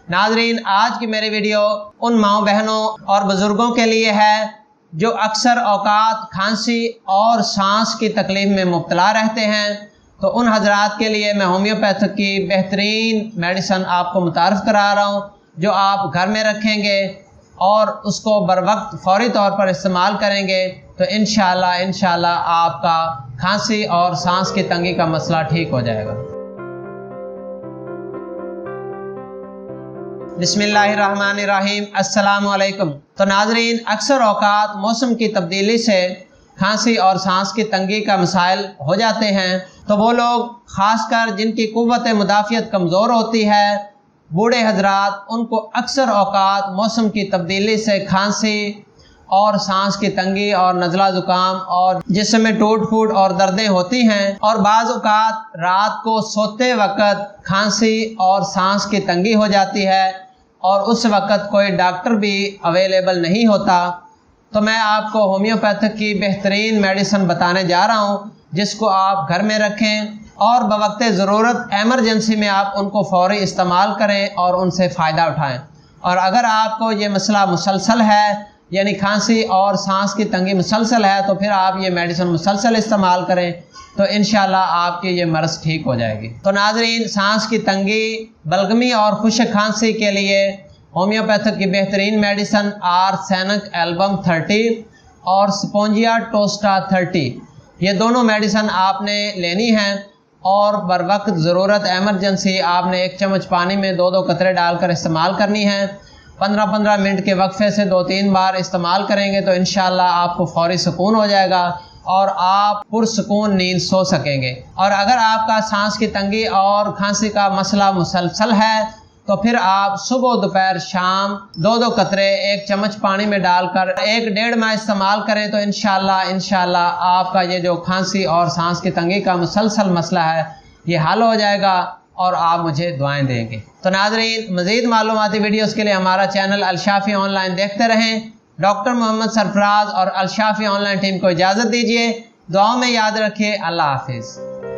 नाजरीन, आज की मेरी वीडियो उन माओ बहनों और बुजुर्गों के लिए है जो अक्सर औकात खांसी और सांस की तकलीफ में मुब्तला रहते हैं। तो उन हजरात के लिए मैं होम्योपैथिक की बेहतरीन मेडिसिन आपको मुतारफ़ करा रहा हूँ, जो आप घर में रखेंगे और उसको बर वक्त फ़ौरी तौर पर इस्तेमाल करेंगे तो इंशाअल्लाह आपका खांसी और सांस की तंगी का मसला ठीक हो जाएगा। बिस्मिल्लाहिर्रहमानिर्रहीम, अस्सलामु अलैकुम। तो नाजरीन, अक्सर औकात मौसम की तब्दीली से खांसी और सांस की तंगी का मसाइल हो जाते हैं। तो वो लोग ख़ासकर जिनकी क़ुव्वत मुदाफ़ियत कमज़ोर होती है, बूढ़े हजरात, उनको अक्सर औकात मौसम की तब्दीली से खांसी और सांस की तंगी और नज़ला ज़ुकाम और जिस्म में टूट फूट और दर्दें होती हैं। और बाज़ औक़ात रात को सोते वक़्त खांसी और सांस की तंगी हो जाती है और उस वक़्त कोई डॉक्टर भी अवेलेबल नहीं होता। तो मैं आपको होम्योपैथिक की बेहतरीन मेडिसिन बताने जा रहा हूँ, जिसको आप घर में रखें और बवक्त ज़रूरत एमरजेंसी में आप उनको फ़ौरी इस्तेमाल करें और उनसे फ़ायदा उठाएं। और अगर आपको ये मसला मुसलसल है, यानी खांसी और सांस की तंगी मुसलसल है, तो फिर आप ये मेडिसिन मुसलसल इस्तेमाल करें तो इंशाअल्लाह आपकी ये मर्ज़ ठीक हो जाएगी। तो नाजरीन, सांस की तंगी, बलगमी और खुश्क खांसी के लिए होम्योपैथिक की बेहतरीन मेडिसिन आर्सेनिक एल्बम 30 और स्पोंजिया टोस्टा 30, ये दोनों मेडिसिन आपने लेनी है और बर वक्त ज़रूरत एमरजेंसी आपने 1 चम्मच पानी में 2-2 कतरे डालकर इस्तेमाल करनी है। 15-15 मिनट के वक्फे से 2-3 बार इस्तेमाल करेंगे तो इंशाअल्लाह आपको फ़ौरी सुकून हो जाएगा और आप पुरसुकून नींद सो सकेंगे। और अगर आपका सांस की तंगी और खांसी का मसला मुसलसल है तो फिर आप सुबह दोपहर शाम 2-2 कतरे 1 चम्मच पानी में डालकर 1-1.5 माह इस्तेमाल करें तो इंशाअल्लाह आपका ये जो खांसी और सांस की तंगी का मुसलसल मसला है ये हल हो जाएगा और आप मुझे दुआएं देंगे। तो नाजरीन, मज़ीद मालूमाती वीडियोस के लिए हमारा चैनल अलशाफी ऑनलाइन देखते रहें। डॉक्टर मोहम्मद सरफराज और अलशाफी ऑनलाइन टीम को इजाज़त दीजिए। दुआओं में याद रखिए। अल्लाह हाफिज़।